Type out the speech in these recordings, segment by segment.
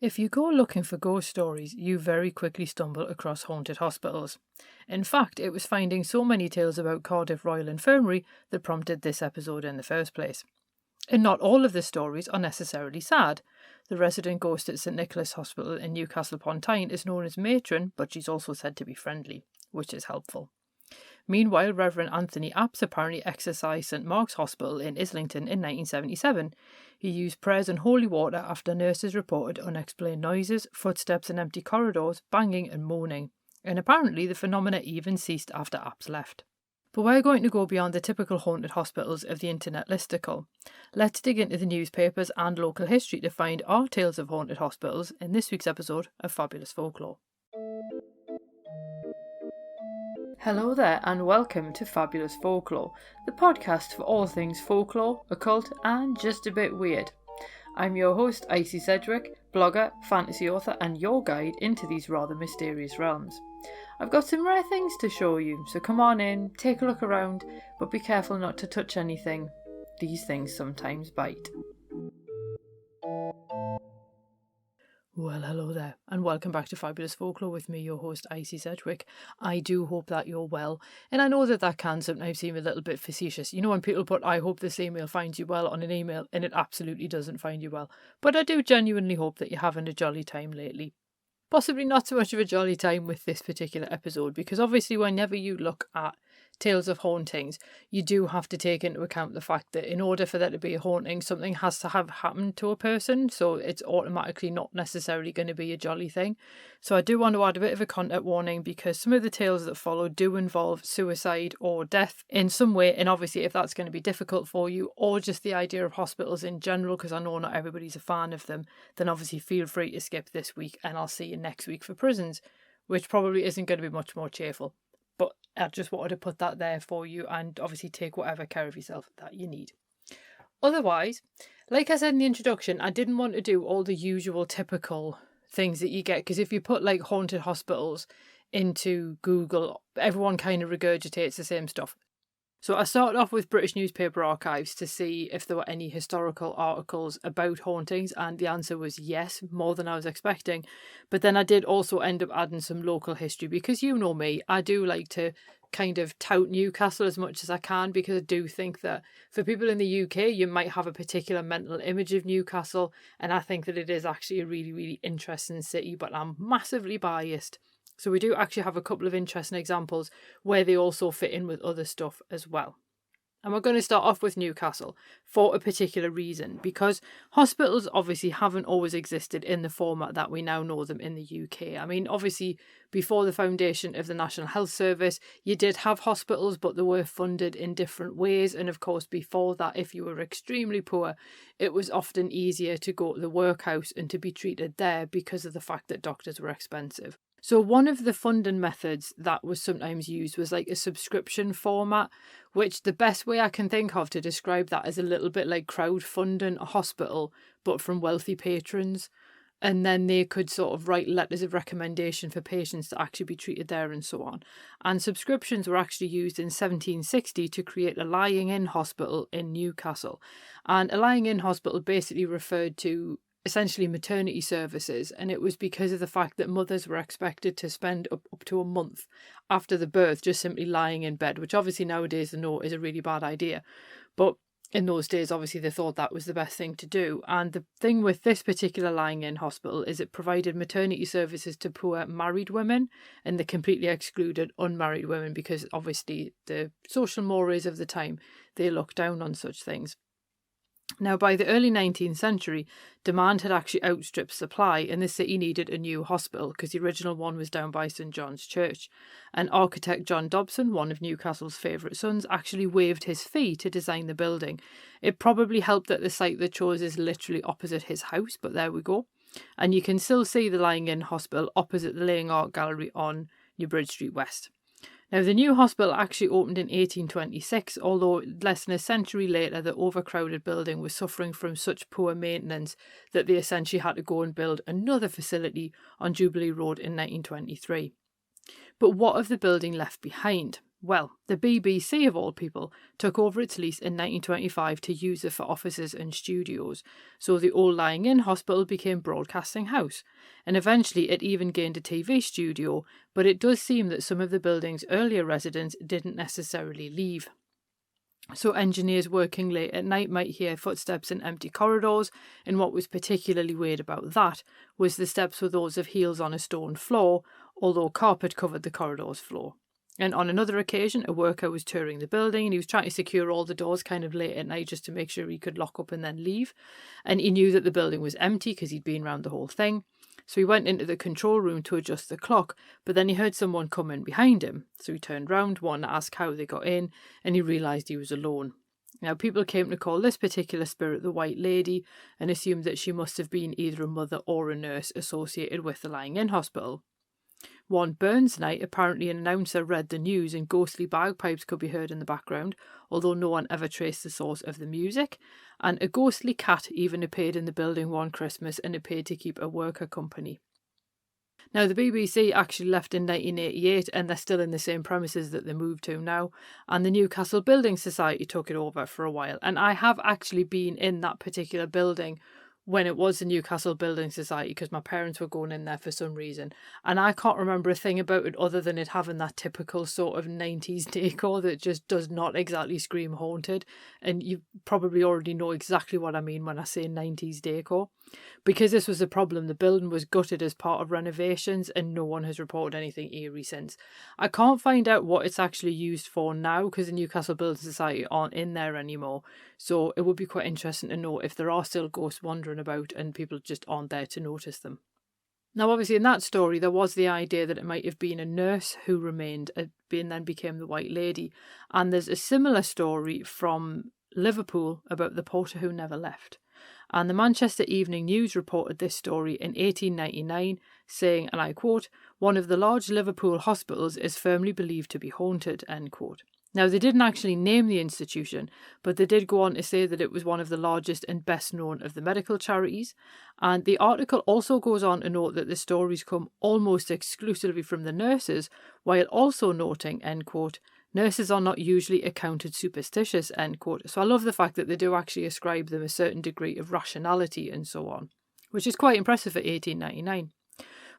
If you go looking for ghost stories, you very quickly stumble across haunted hospitals. In fact, it was finding so many tales about Cardiff Royal Infirmary that prompted this episode in the first place. And not all of the stories are necessarily sad. The resident ghost at St Nicholas Hospital in Newcastle upon Tyne is known as Matron, but she's also said to be friendly, which is helpful. Meanwhile, Reverend Anthony Apps apparently exorcised St Mark's Hospital in Islington in 1977. He used prayers and holy water after nurses reported unexplained noises, footsteps in empty corridors, banging and moaning. And apparently the phenomena even ceased after Apps left. But we're going to go beyond the typical haunted hospitals of the internet listicle. Let's dig into the newspapers and local history to find our tales of haunted hospitals in this week's episode of Fabulous Folklore. Hello there and welcome to Fabulous Folklore, the podcast for all things folklore, occult and just a bit weird. I'm your host Icy Sedgwick, blogger, fantasy author and your guide into these rather mysterious realms. I've got some rare things to show you, so come on in, take a look around, but be careful not to touch anything. These things sometimes bite. Well, hello there, and welcome back to Fabulous Folklore with me, your host, Icy Sedgwick. I do hope that you're well, and I know that can sometimes seem a little bit facetious. You know when people put, I hope this email finds you well on an email, and it absolutely doesn't find you well. But I do genuinely hope that you're having a jolly time lately. Possibly not so much of a jolly time with this particular episode, because obviously whenever you look at tales of hauntings, you do have to take into account the fact that in order for there to be a haunting, something has to have happened to a person, so it's automatically not necessarily going to be a jolly thing. So I do want to add a bit of a content warning, because some of the tales that follow do involve suicide or death in some way, and obviously if that's going to be difficult for you, or just the idea of hospitals in general, because I know not everybody's a fan of them, then obviously feel free to skip this week, and I'll see you next week for prisons, which probably isn't going to be much more cheerful. But I just wanted to put that there for you, and obviously take whatever care of yourself that you need. Otherwise, like I said in the introduction, I didn't want to do all the usual typical things that you get, because if you put like haunted hospitals into Google, everyone kind of regurgitates the same stuff. So I started off with British newspaper archives to see if there were any historical articles about hauntings, and the answer was yes, more than I was expecting. But then I did also end up adding some local history, because you know me, I do like to kind of tout Newcastle as much as I can, because I do think that for people in the UK, you might have a particular mental image of Newcastle, and I think that it is actually a really, really interesting city, but I'm massively biased. So we do actually have a couple of interesting examples where they also fit in with other stuff as well. And we're going to start off with Newcastle for a particular reason, because hospitals obviously haven't always existed in the format that we now know them in the UK. I mean, obviously, before the foundation of the National Health Service, you did have hospitals, but they were funded in different ways. And of course, before that, if you were extremely poor, it was often easier to go to the workhouse and to be treated there because of the fact that doctors were expensive. So one of the funding methods that was sometimes used was like a subscription format, which the best way I can think of to describe that is a little bit like crowdfunding a hospital, but from wealthy patrons. And then they could sort of write letters of recommendation for patients to actually be treated there and so on. And subscriptions were actually used in 1760 to create a lying-in hospital in Newcastle. And a lying-in hospital basically referred to essentially maternity services, and it was because of the fact that mothers were expected to spend up to a month after the birth just simply lying in bed, which obviously nowadays they know is a really bad idea, but in those days obviously they thought that was the best thing to do. And the thing with this particular lying in hospital is it provided maternity services to poor married women, and they completely excluded unmarried women because obviously the social mores of the time, they looked down on such things. Now, by the early 19th century, demand had actually outstripped supply, and the city needed a new hospital because the original one was down by St John's Church. And architect John Dobson, one of Newcastle's favourite sons, actually waived his fee to design the building. It probably helped that the site they chose is literally opposite his house, but there we go. And you can still see the lying-in hospital opposite the Laying Art Gallery on New Bridge Street West. Now, the new hospital actually opened in 1826, although less than a century later, the overcrowded building was suffering from such poor maintenance that they essentially had to go and build another facility on Jubilee Road in 1923. But what of the building left behind? Well, the BBC, of all people, took over its lease in 1925 to use it for offices and studios, so the old lying-in hospital became Broadcasting House, and eventually it even gained a TV studio, but it does seem that some of the building's earlier residents didn't necessarily leave. So engineers working late at night might hear footsteps in empty corridors, and what was particularly weird about that was the steps were those of heels on a stone floor, although carpet covered the corridor's floor. And on another occasion, a worker was touring the building and he was trying to secure all the doors kind of late at night just to make sure he could lock up and then leave. And he knew that the building was empty because he'd been around the whole thing. So he went into the control room to adjust the clock, but then he heard someone come in behind him. So he turned round, wanted to ask how they got in, and he realised he was alone. Now, people came to call this particular spirit the White Lady and assumed that she must have been either a mother or a nurse associated with the lying-in hospital. One Burns night, apparently an announcer read the news and ghostly bagpipes could be heard in the background, although no one ever traced the source of the music, and a ghostly cat even appeared in the building one Christmas and appeared to keep a worker company. Now, the BBC actually left in 1988 and they're still in the same premises that they moved to now, and the Newcastle Building Society took it over for a while, and I have actually been in that particular building when it was the Newcastle Building Society because my parents were going in there for some reason, and I can't remember a thing about it other than it having that typical sort of 90s decor that just does not exactly scream haunted, and you probably already know exactly what I mean when I say 90s decor. Because this was a problem, the building was gutted as part of renovations and no one has reported anything eerie since. I can't find out what it's actually used for now because the Newcastle Building Society aren't in there anymore, so it would be quite interesting to know if there are still ghosts wandering about and people just aren't there to notice them. Now, obviously, in that story, there was the idea that it might have been a nurse who remained and then became the White Lady. And there's a similar story from Liverpool about the porter who never left. And the Manchester Evening News reported this story in 1899, saying, and I quote, "One of the large Liverpool hospitals is firmly believed to be haunted," end quote. Now, they didn't actually name the institution, but they did go on to say that it was one of the largest and best known of the medical charities. And the article also goes on to note that the stories come almost exclusively from the nurses, while also noting, end quote, "Nurses are not usually accounted superstitious," end quote. So I love the fact that they do actually ascribe them a certain degree of rationality and so on, which is quite impressive for 1899.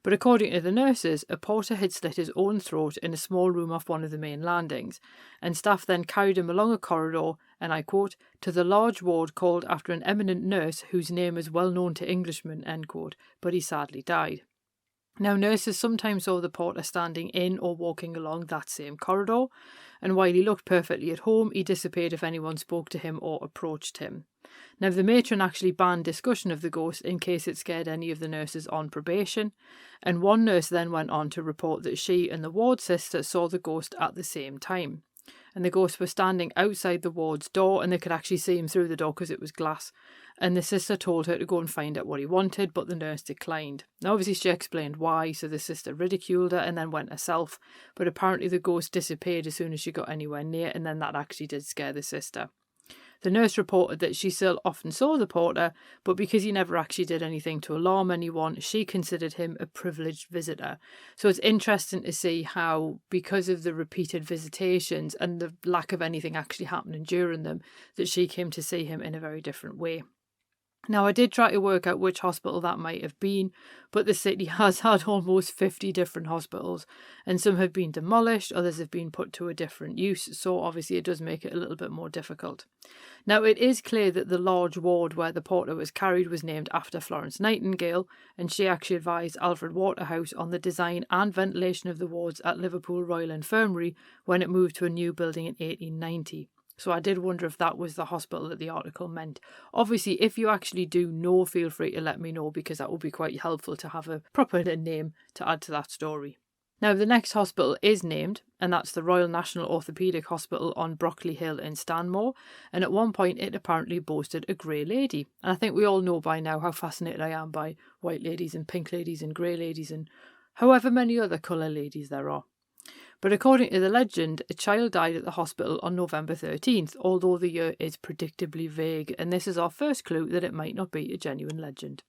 But according to the nurses, a porter had slit his own throat in a small room off one of the main landings, and staff then carried him along a corridor, and I quote, "to the large ward called after an eminent nurse whose name is well known to Englishmen," end quote, but he sadly died. Now, nurses sometimes saw the porter standing in or walking along that same corridor, and while he looked perfectly at home, he disappeared if anyone spoke to him or approached him. Now, the matron actually banned discussion of the ghost in case it scared any of the nurses on probation, and one nurse then went on to report that she and the ward sister saw the ghost at the same time. And the ghost was standing outside the ward's door and they could actually see him through the door because it was glass. And the sister told her to go and find out what he wanted, but the nurse declined. Now, obviously, she explained why, so the sister ridiculed her and then went herself. But apparently the ghost disappeared as soon as she got anywhere near, and then that actually did scare the sister. The nurse reported that she still often saw the porter, but because he never actually did anything to alarm anyone, she considered him a privileged visitor. So it's interesting to see how, because of the repeated visitations and the lack of anything actually happening during them, that she came to see him in a very different way. Now, I did try to work out which hospital that might have been, but the city has had almost 50 different hospitals, and some have been demolished, others have been put to a different use, so obviously it does make it a little bit more difficult. Now, it is clear that the large ward where the porter was carried was named after Florence Nightingale, and she actually advised Alfred Waterhouse on the design and ventilation of the wards at Liverpool Royal Infirmary when it moved to a new building in 1890. So I did wonder if that was the hospital that the article meant. Obviously, if you actually do know, feel free to let me know, because that would be quite helpful to have a proper name to add to that story. Now, the next hospital is named, and that's the Royal National Orthopaedic Hospital on Brockley Hill in Stanmore, and at one point it apparently boasted a grey lady. And I think we all know by now how fascinated I am by white ladies and pink ladies and grey ladies and however many other colour ladies there are. But according to the legend, a child died at the hospital on November 13th, although the year is predictably vague, and this is our first clue that it might not be a genuine legend.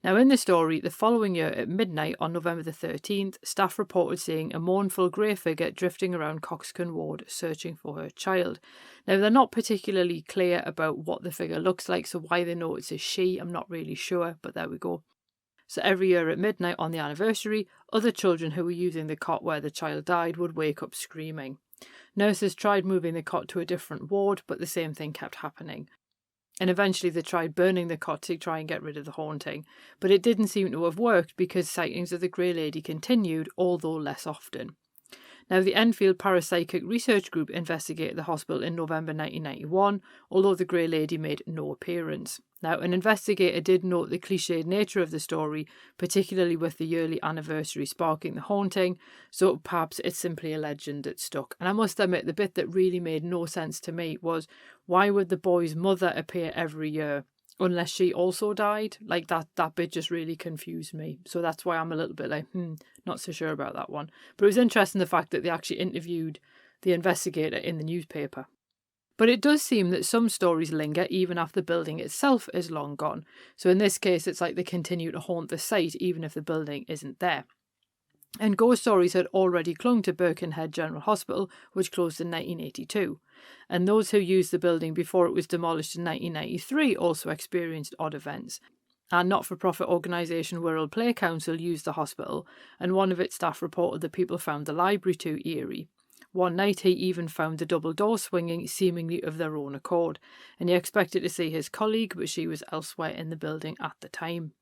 Now, in the story, the following year at midnight on November the 13th, staff reported seeing a mournful grey figure drifting around Coxcomb Ward searching for her child. Now, they're not particularly clear about what the figure looks like, so why they know it's a she, I'm not really sure, but there we go. So every year at midnight on the anniversary, other children who were using the cot where the child died would wake up screaming. Nurses tried moving the cot to a different ward, but the same thing kept happening. And eventually they tried burning the cot to try and get rid of the haunting, but it didn't seem to have worked because sightings of the Grey Lady continued, although less often. Now, the Enfield Parapsychic Research Group investigated the hospital in November 1991, although the Grey Lady made no appearance. Now, an investigator did note the cliched nature of the story, particularly with the yearly anniversary sparking the haunting, so perhaps it's simply a legend that stuck. And I must admit, the bit that really made no sense to me was, why would the boy's mother appear every year? Unless she also died? Like, that bit just really confused me. So that's why I'm a little bit like, not so sure about that one. But it was interesting the fact that they actually interviewed the investigator in the newspaper. But it does seem that some stories linger even after the building itself is long gone. So in this case, it's like they continue to haunt the site even if the building isn't there. And ghost stories had already clung to Birkenhead General Hospital, which closed in 1982. And those who used the building before it was demolished in 1993 also experienced odd events. A not-for-profit organisation Wirral Play Council used the hospital, and one of its staff reported that people found the library too eerie. One night he even found the double door swinging seemingly of their own accord, and he expected to see his colleague, but she was elsewhere in the building at the time.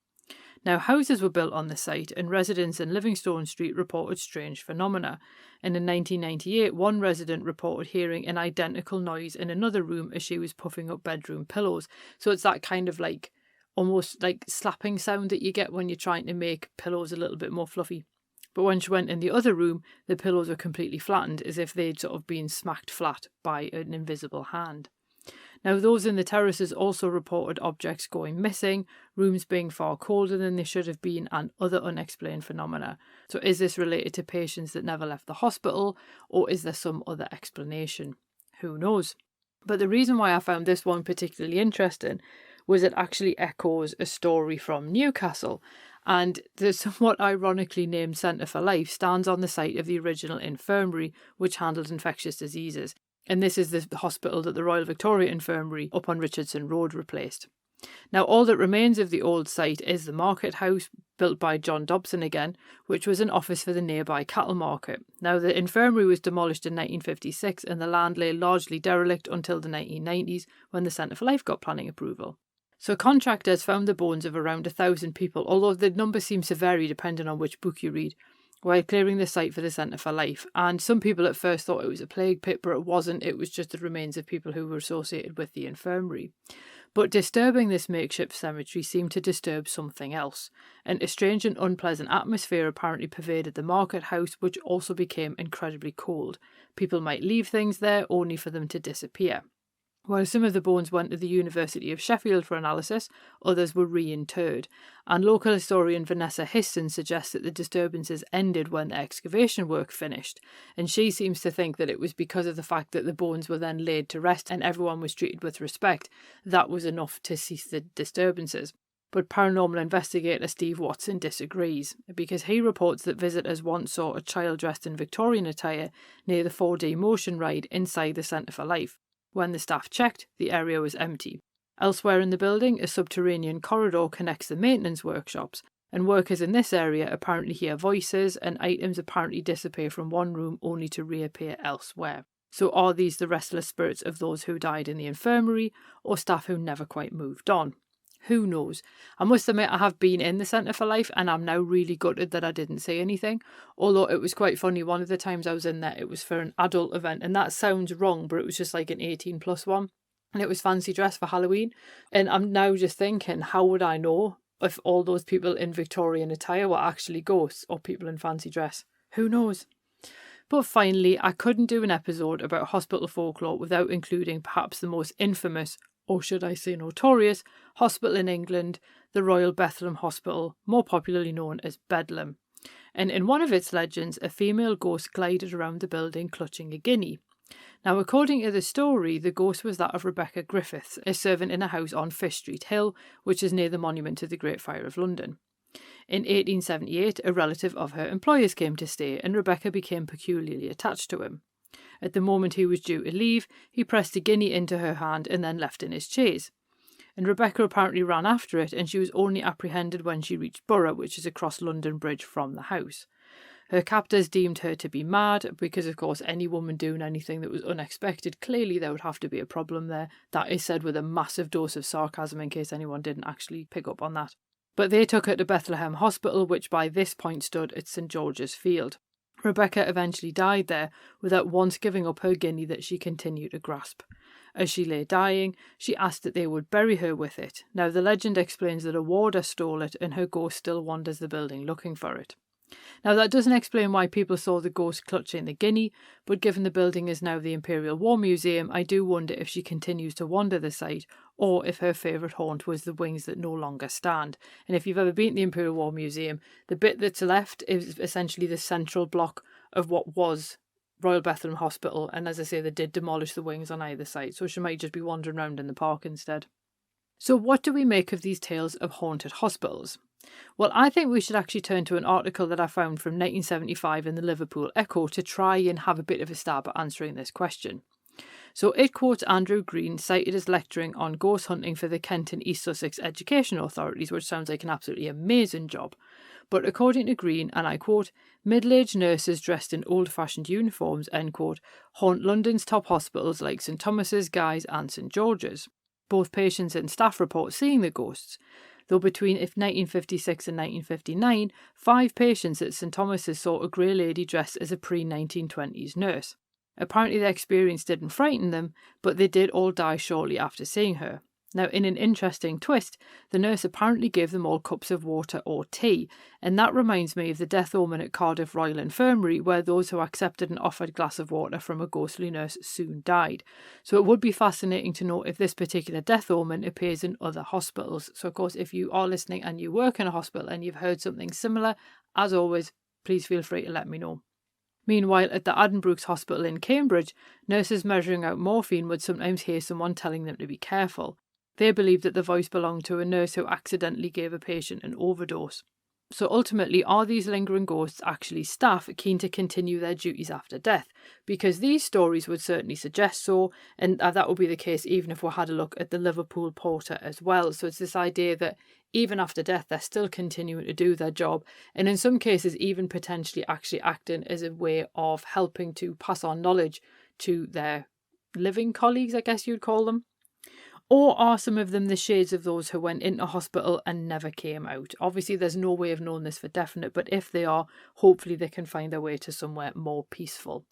Now, houses were built on the site, and residents in Livingstone Street reported strange phenomena. And in 1998, one resident reported hearing an identical noise in another room as she was puffing up bedroom pillows. So it's that kind of like, almost like slapping sound that you get when you're trying to make pillows a little bit more fluffy. But when she went in the other room, the pillows were completely flattened, as if they'd sort of been smacked flat by an invisible hand. Now, those in the terraces also reported objects going missing, rooms being far colder than they should have been, and other unexplained phenomena. So is this related to patients that never left the hospital, or is there some other explanation? Who knows? But the reason why I found this one particularly interesting was it actually echoes a story from Newcastle, and the somewhat ironically named Centre for Life stands on the site of the original infirmary, which handled infectious diseases. And this is the hospital that the Royal Victoria Infirmary up on Richardson Road replaced. Now, all that remains of the old site is the market house, built by John Dobson again, which was an office for the nearby cattle market. Now, the infirmary was demolished in 1956 and the land lay largely derelict until the 1990s when the Centre for Life got planning approval. So contractors found the bones of around 1,000 people, although the number seems to vary depending on which book you read, while clearing the site for the Centre for Life. And some people at first thought it was a plague pit, but it wasn't. It was just the remains of people who were associated with the infirmary. But disturbing this makeshift cemetery seemed to disturb something else, and a strange and unpleasant atmosphere apparently pervaded the market house, which also became incredibly cold. People might leave things there only for them to disappear. While some of the bones went to the University of Sheffield for analysis, others were reinterred, and local historian Vanessa Histon suggests that the disturbances ended when the excavation work finished, and she seems to think that it was because of the fact that the bones were then laid to rest and everyone was treated with respect, that was enough to cease the disturbances. But paranormal investigator Steve Watson disagrees, because he reports that visitors once saw a child dressed in Victorian attire near the 4D motion ride inside the Centre for Life. When the staff checked, the area was empty. Elsewhere in the building, a subterranean corridor connects the maintenance workshops, and workers in this area apparently hear voices, and items apparently disappear from one room only to reappear elsewhere. So are these the restless spirits of those who died in the infirmary, or staff who never quite moved on? Who knows? I must admit I have been in the Centre for Life and I'm now really gutted that I didn't say anything. Although it was quite funny, one of the times I was in there, it was for an adult event, and that sounds wrong, but it was just like an 18+ one. And it was fancy dress for Halloween. And I'm now just thinking, how would I know if all those people in Victorian attire were actually ghosts or people in fancy dress? Who knows? But finally, I couldn't do an episode about hospital folklore without including perhaps the most infamous, or should I say notorious, hospital in England, the Royal Bethlehem Hospital, more popularly known as Bedlam. And in one of its legends, a female ghost glided around the building clutching a guinea. Now, according to the story, the ghost was that of Rebecca Griffiths, a servant in a house on Fish Street Hill, which is near the monument to the Great Fire of London. In 1878, a relative of her employer's came to stay, and Rebecca became peculiarly attached to him. At the moment he was due to leave, he pressed a guinea into her hand and then left in his chaise. And Rebecca apparently ran after it, and she was only apprehended when she reached Borough, which is across London Bridge from the house. Her captors deemed her to be mad because, of course, any woman doing anything that was unexpected, clearly there would have to be a problem there. That is said with a massive dose of sarcasm in case anyone didn't actually pick up on that. But they took her to Bethlehem Hospital, which by this point stood at St George's Field. Rebecca eventually died there without once giving up her guinea that she continued to grasp. As she lay dying, she asked that they would bury her with it. Now, the legend explains that a warder stole it and her ghost still wanders the building looking for it. Now, that doesn't explain why people saw the ghost clutching the guinea, but given the building is now the Imperial War Museum, I do wonder if she continues to wander the site, or if her favourite haunt was the wings that no longer stand. And if you've ever been to the Imperial War Museum, the bit that's left is essentially the central block of what was Royal Bethlehem Hospital, and as I say, they did demolish the wings on either side, so she might just be wandering around in the park instead. So what do we make of these tales of haunted hospitals? Well, I think we should actually turn to an article that I found from 1975 in the Liverpool Echo to try and have a bit of a stab at answering this question. So it quotes Andrew Green, cited as lecturing on ghost hunting for the Kent and East Sussex Education Authorities, which sounds like an absolutely amazing job. But according to Green, and I quote, middle-aged nurses dressed in old-fashioned uniforms, end quote, haunt London's top hospitals like St Thomas's, Guy's and St George's. Both patients and staff report seeing the ghosts, though between 1956 and 1959, 5 patients at St Thomas's saw a grey lady dressed as a pre-1920s nurse. Apparently their experience didn't frighten them, but they did all die shortly after seeing her. Now, in an interesting twist, the nurse apparently gave them all cups of water or tea, and that reminds me of the death omen at Cardiff Royal Infirmary, where those who accepted an offered glass of water from a ghostly nurse soon died. So it would be fascinating to know if this particular death omen appears in other hospitals. So, of course, if you are listening and you work in a hospital and you've heard something similar, as always, please feel free to let me know. Meanwhile, at the Addenbrooke's Hospital in Cambridge, nurses measuring out morphine would sometimes hear someone telling them to be careful. They believed that the voice belonged to a nurse who accidentally gave a patient an overdose. So ultimately, are these lingering ghosts actually staff keen to continue their duties after death? Because these stories would certainly suggest so, and that would be the case even if we had a look at the Liverpool porter as well. So it's this idea that even after death, they're still continuing to do their job, and in some cases even potentially actually acting as a way of helping to pass on knowledge to their living colleagues, I guess you'd call them. Or are some of them the shades of those who went into hospital and never came out? Obviously, there's no way of knowing this for definite, but if they are, hopefully they can find their way to somewhere more peaceful.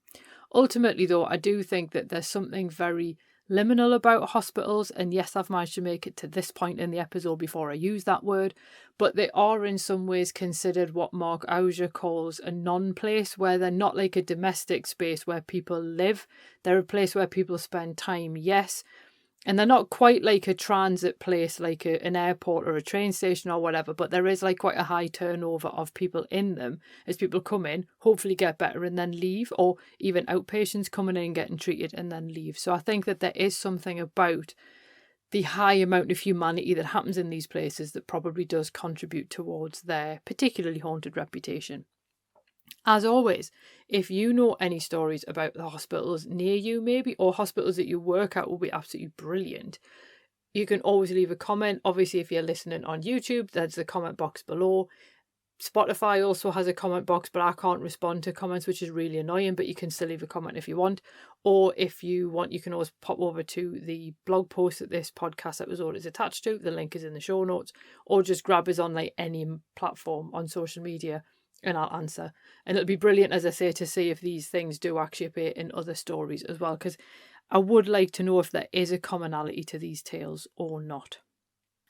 Ultimately, though, I do think that there's something very liminal about hospitals, and yes, I've managed to make it to this point in the episode before I use that word, but they are in some ways considered what Mark Auger calls a non-place, where they're not like a domestic space where people live. They're a place where people spend time, yes, and they're not quite like a transit place, like an airport or a train station or whatever, but there is like quite a high turnover of people in them as people come in, hopefully get better and then leave, or even outpatients coming in and getting treated and then leave. So I think that there is something about the high amount of humanity that happens in these places that probably does contribute towards their particularly haunted reputation. As always, if you know any stories about the hospitals near you maybe, or hospitals that you work at, will be absolutely brilliant. You can always leave a comment. Obviously, if you're listening on YouTube, there's the comment box below. Spotify also has a comment box, but I can't respond to comments, which is really annoying, but you can still leave a comment if you want. Or if you want, you can always pop over to the blog post that this podcast episode is attached to. The link is in the show notes. Or just grab us on like any platform on social media and I'll answer. And it'll be brilliant, as I say, to see if these things do actually appear in other stories as well, because I would like to know if there is a commonality to these tales or not.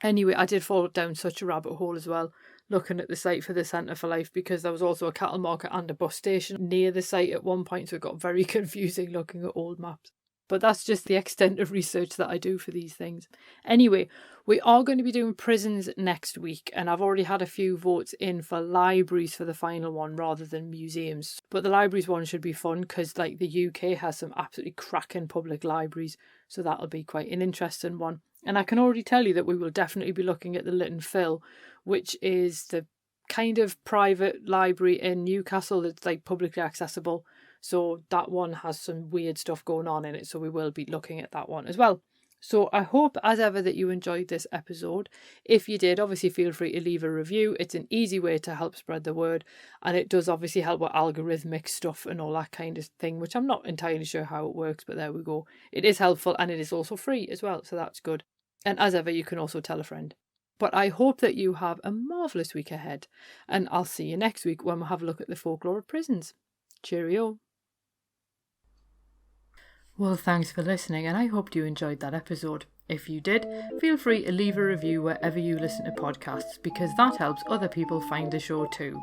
Anyway, I did fall down such a rabbit hole as well, looking at the site for the Centre for Life, because there was also a cattle market and a bus station near the site at one point, so it got very confusing looking at old maps. But that's just the extent of research that I do for these things. Anyway, we are going to be doing prisons next week, and I've already had a few votes in for libraries for the final one rather than museums. But the libraries one should be fun because the UK has some absolutely cracking public libraries, so that'll be quite an interesting one. And I can already tell you that we will definitely be looking at the Lytton Phil, which is the kind of private library in Newcastle that's publicly accessible. So that one has some weird stuff going on in it, so we will be looking at that one as well. So I hope, as ever, that you enjoyed this episode. If you did, obviously feel free to leave a review. It's an easy way to help spread the word, and it does obviously help with algorithmic stuff and all that kind of thing, which I'm not entirely sure how it works, but there we go. It is helpful, and it is also free as well, so that's good. And as ever, you can also tell a friend. But I hope that you have a marvellous week ahead, and I'll see you next week when we'll have a look at the folklore of prisons. Cheerio. Well, thanks for listening, and I hope you enjoyed that episode. If you did, feel free to leave a review wherever you listen to podcasts, because that helps other people find the show too.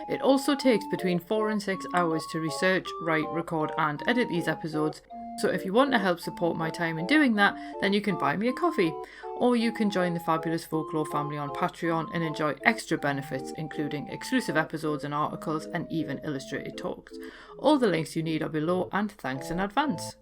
It also takes between 4 and 6 hours to research, write, record and edit these episodes, so if you want to help support my time in doing that, then you can buy me a coffee. Or you can join the Fabulous Folklore family on Patreon and enjoy extra benefits, including exclusive episodes and articles and even illustrated talks. All the links you need are below, and thanks in advance.